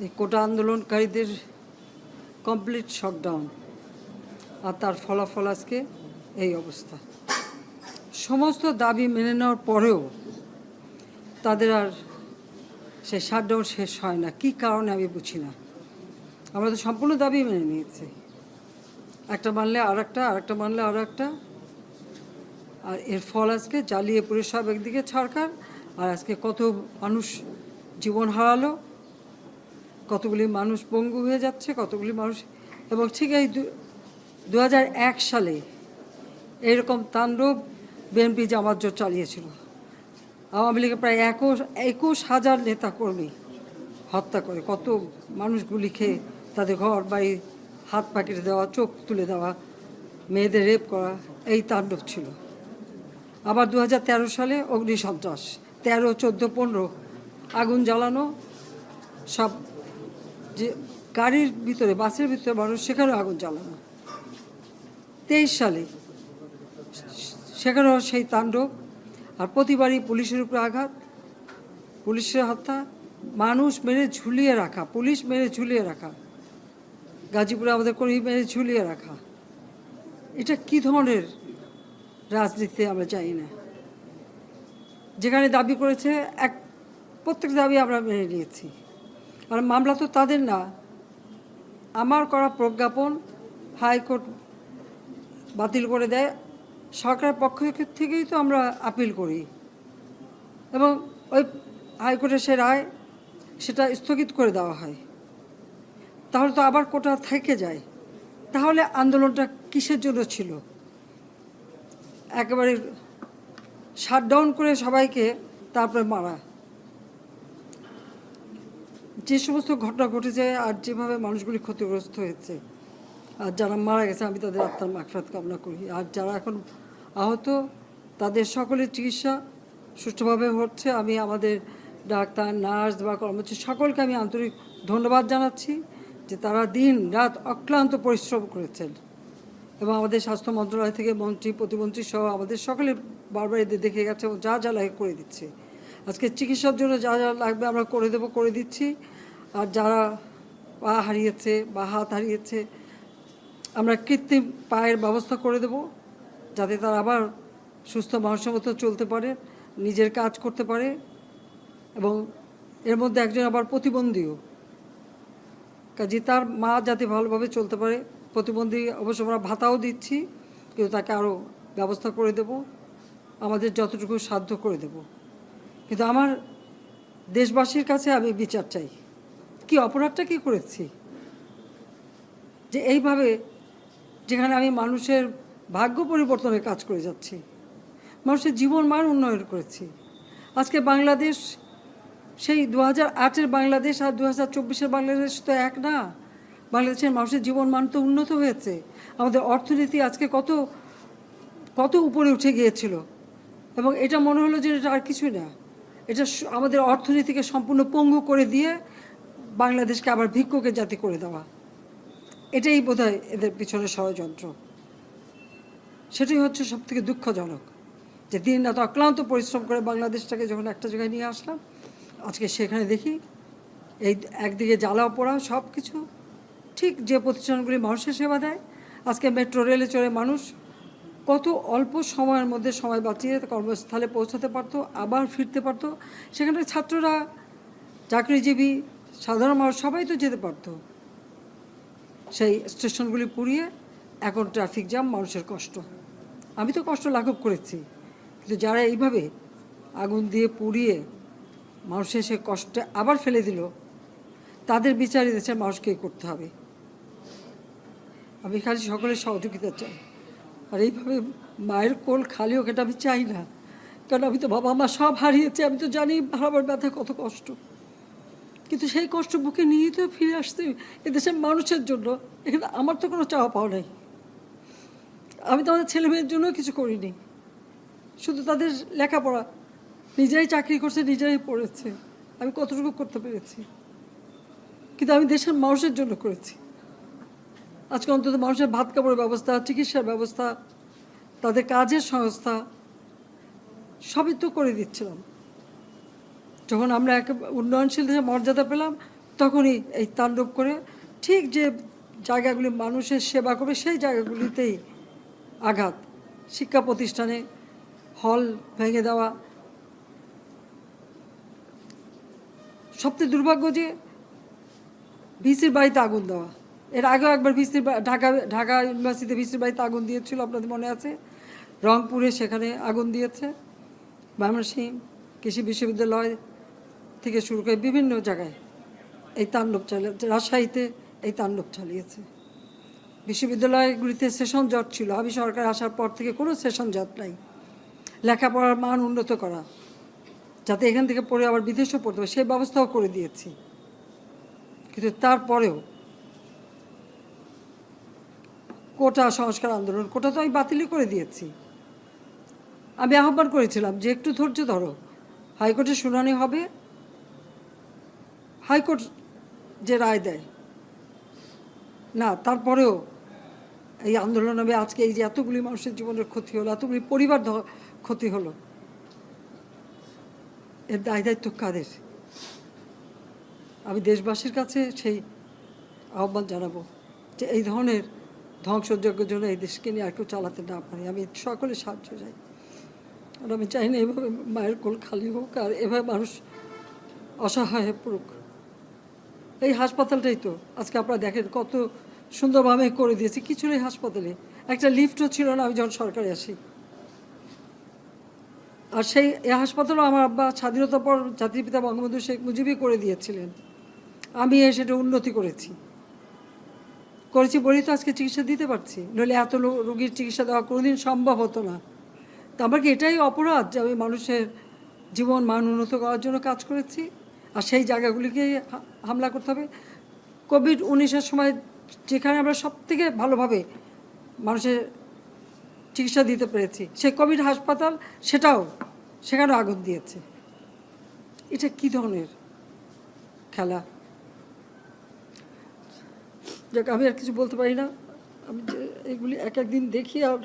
এই কোটা আন্দোলনকারীদের complete shutdown, আর তার ফলাফল আজকে এই অবস্থা। সমস্ত দাবি মেনে নেওয়ার পরেও তাদের আর সে শাটডাউন শেষ হয় না। কী কারণে আমি বুঝি না। আমরা তো সম্পূর্ণ দাবি মেনে নিয়েছি, একটা মানলে আর একটা, আরেকটা মানলে আর একটা, আর এর ফল আজকে জ্বালিয়ে পুড়ে সব একদিকে সরকার, আর আজকে কত মানুষ জীবন হারালো, কতগুলি মানুষ পঙ্গু হয়ে যাচ্ছে, কতগুলি মানুষ। এবং ঠিক এই 2001 সালে এরকম তাণ্ডব বিএনপি জামাত জোট চালিয়েছিল। আওয়ামী লীগের প্রায় 21,000 নেতাকর্মী হত্যা করে, কত মানুষ গুলি খেয়ে তাদের ঘর বাড়ি হাত পা কেটে দেওয়া, চোখ তুলে দেওয়া, মেয়েদের রেপ করা, এই তাণ্ডব ছিল। আবার 2013 সালে অগ্নিসন্ত্রাস, 13, 14, 15 আগুন জ্বালানো, সব যে গাড়ির ভিতরে, বাসের ভিতরে মানুষ, সেখানেও আগুন জ্বালানো। 23 সালে সেখানেও সেই তাণ্ডব, আর প্রতিবারই পুলিশের উপরে আঘাত, পুলিশের হত্যা, মানুষ মেরে ঝুলিয়ে রাখা, পুলিশ মেরে ঝুলিয়ে রাখা, গাজীপুরে আমাদের কর্মী মেরে ঝুলিয়ে রাখা। এটা কি ধরনের রাজনীতি আমরা জানি না। যেখানে দাবি করেছে প্রত্যেক দাবি আমরা মেনে নিয়েছি, আর মামলা তো তাদের না, আমার করা প্রজ্ঞাপন হাইকোর্ট বাতিল করে দেয়, সরকারের পক্ষ থেকেই তো আমরা আপিল করি, এবং ওই হাইকোর্টের সে রায় সেটা স্থগিত করে দেওয়া হয়। তাহলে তো আবার কোটা থেকে যায়। তাহলে আন্দোলনটা কিসের জন্য ছিল? একেবারে শাটডাউন করে সবাইকে তারপরে মারা। যে সমস্ত ঘটনা ঘটেছে আর যেভাবে মানুষগুলি ক্ষতিগ্রস্ত হয়েছে, আর যারা মারা গেছে আমি তাদের আত্মার মাগফিরাত কামনা করি, আর যারা এখন আহত তাদের সকলের চিকিৎসা সুষ্ঠুভাবে হচ্ছে। আমি আমাদের ডাক্তার, নার্স বা কর্মচারী সকলকে আমি আন্তরিক ধন্যবাদ জানাচ্ছি যে তারা দিন রাত অক্লান্ত পরিশ্রম করেছেন, এবং আমাদের স্বাস্থ্য মন্ত্রণালয় থেকে মন্ত্রী, প্রতিমন্ত্রী সহ আমাদের সকলে বারবার এদের দেখে গেছে এবং যা যা লাগে করে দিচ্ছে। আজকে চিকিৎসার জন্য যা যা লাগবে আমরা করে দিচ্ছি। আর যারা পা হারিয়েছে বা হাত হারিয়েছে, আমরা কৃত্রিম পায়ের ব্যবস্থা করে দেব, যাতে তারা আবার সুস্থ মানুষের মতো চলতে পারে, নিজের কাজ করতে পারে। এবং এর মধ্যে একজন আবার প্রতিবন্ধীও, কাজে তার মা যাতে ভালোভাবে চলতে পারে। প্রতিবন্ধী অবশ্য আমরা ভাতাও দিচ্ছি, কিন্তু তাকে আরও ব্যবস্থা করে দেব, আমাদের যতটুকু সাধ্য করে দেব। কিন্তু আমার দেশবাসীর কাছে আমি বিচার চাই, কি অপরাধটা কি করেছি যে এইভাবে, যেখানে আমি মানুষের ভাগ্য পরিবর্তনের কাজ করে যাচ্ছি, মানুষের জীবন মান উন্নয়ন করেছি। আজকে বাংলাদেশ সেই 2008-এর বাংলাদেশ আর 2024-এর বাংলাদেশ তো এক না। বাংলাদেশের মানুষের জীবন মান তো উন্নত হয়েছে। আমাদের অর্থনীতি আজকে কত কত উপরে উঠে গিয়েছিল, এবং এটা মনে হলো যে এটা আর কিছুই না। এটা আমাদের অর্থনীতিকে সম্পূর্ণ পঙ্গু করে দিয়ে বাংলাদেশকে আবার ভিক্ষুকের জাতি করে দেওয়া, এটাই বোধহয় এদের পিছনে ষড়যন্ত্র। সেটাই হচ্ছে সবথেকে দুঃখজনক, যে দিন রাত অক্লান্ত পরিশ্রম করে বাংলাদেশটাকে যখন একটা জায়গায় নিয়ে আসলাম, আজকে সেখানে দেখি এই একদিকে জ্বালা পোড়া সব কিছু। ঠিক যে প্রতিষ্ঠানগুলি মানুষের সেবা দেয়, আজকে মেট্রো রেলে চড়ে মানুষ কত অল্প সময়ের মধ্যে সময় বাঁচিয়ে কর্মস্থলে পৌঁছাতে পারতো, আবার ফিরতে পারতো। সেখানে ছাত্ররা, চাকরিজীবী, সাধারণ মানুষ সবাই তো যেতে পারতো। সেই স্টেশনগুলি পুড়িয়ে এখন ট্রাফিক জ্যাম, মানুষের কষ্ট। আমি তো কষ্ট লাঘব করেছি, কিন্তু যারা এইভাবে আগুন দিয়ে পুড়িয়ে মানুষের সে কষ্টে আবার ফেলে দিল, তাদের বিচার দেশের মানুষকে করতে হবে। আমি খালি সকলের সহযোগিতা চাই। আর এইভাবে মায়ের কোল খালি হোক এটা আমি চাই না, কারণ আমি তো বাবা মা সব হারিয়েছি। আমি তো জানি হারাবার ব্যথা কত কষ্ট, কিন্তু সেই কষ্ট বুকে নিয়েই তো ফিরে আসতে এদেশের মানুষের জন্য। এখানে আমার তো কোনো চাওয়া পাওয়া নাই। আমি তো আমাদের ছেলে মেয়ের জন্য কিছু করিনি, শুধু তাদের লেখাপড়া, নিজেরাই চাকরি করছে, নিজেরাই পড়েছে। আমি কতটুকু করতে পেরেছি, কিন্তু আমি দেশের মানুষের জন্য করেছি। আজকে অন্তত মানুষের ভাত কাপড়ের ব্যবস্থা, চিকিৎসার ব্যবস্থা, তাদের কাজের সংস্থা সবই তো করে দিচ্ছিলাম। যখন আমরা এক উন্নয়নশীল দেশে মর্যাদা পেলাম, তখনই এই তাণ্ডব করে ঠিক যে জায়গাগুলি মানুষের সেবা করবে সেই জায়গাগুলিতেই আঘাত, শিক্ষা প্রতিষ্ঠানে হল ভেঙে দেওয়া। সবচেয়ে দুর্ভাগ্য যে ভিসির বাড়িতে আগুন দেওয়া। এর আগেও একবার ঢাকা ইউনিভার্সিটিতে ভিসির বাড়িতে আগুন দিয়েছিল, আপনাদের মনে আছে। রংপুরে সেখানে আগুন দিয়েছে, ময়মনসিংহ কৃষি বিশ্ববিদ্যালয় থেকে শুরু করে বিভিন্ন জায়গায় এই তাণ্ডব চালিয়েছে। রাজশাহীতে এই তাণ্ডব চালিয়েছে। বিশ্ববিদ্যালয়গুলিতে সেশন জট ছিল, আমি সরকার আসার পর থেকে কোনো সেশন জট নাই। লেখাপড়ার মান উন্নত করা, যাতে এখান থেকে পড়ে আবার বিদেশেও পড়তে হবে, সেই ব্যবস্থাও করে দিয়েছি। কিন্তু তারপরেও কোটা সংস্কার আন্দোলন, কোটা তো আমি বাতিলই করে দিয়েছি। আমি আহ্বান করেছিলাম যে একটু ধৈর্য ধরো, হাইকোর্টের শুনানি হবে, হাইকোর্ট যে রায় দেয় না, তারপরেও এই আন্দোলন হবে। আজকে এই যে এতগুলি মানুষের জীবনের ক্ষতি হলো, এতগুলি পরিবার ক্ষতি হলো, এর দায় দায়িত্ব কাদের? আমি দেশবাসীর কাছে সেই আহ্বান জানাবো যে এই ধরনের ধ্বংসযজ্ঞের জন্য এই দেশকে নিয়ে আর কেউ চালাতে না পারে। আমি সকলে সাহায্য চাই, আর আমি চাই না এভাবে মায়ের কোল খালি হোক আর এভাবে মানুষ অসহায় হয়ে পড়ুক। এই হাসপাতালটাই তো আজকে আপনারা দেখেন কত সুন্দরভাবে করে দিয়েছি। কিছু নেই হাসপাতালে, একটা লিফটও ছিল না আমি যখন সরকারে আসি। আর সেই হাসপাতালও আমার আব্বা স্বাধীনতার পর জাতির পিতা বঙ্গবন্ধু শেখ মুজিবই করে দিয়েছিলেন। আমি সেটা উন্নতি করেছি বলেই তো আজকে চিকিৎসা দিতে পারছি, নইলে এত রোগীর চিকিৎসা দেওয়া কোনোদিন সম্ভব হতো না। তো আমার কি এটাই অপরাধ যে আমি মানুষের জীবন মান উন্নত করার জন্য কাজ করেছি, আর সেই জায়গাগুলিকে হামলা করতে হবে? কোভিড-19-এর সময় যেখানে আমরা সব থেকে ভালোভাবে মানুষের চিকিৎসা দিতে পেরেছি, সেই কোভিড হাসপাতাল সেখানেও আগুন দিয়েছে। এটা কী ধরনের খেলা? যাক, আমি আর কিছু বলতে পারি না। আমি যে এগুলি এক একদিন দেখি আর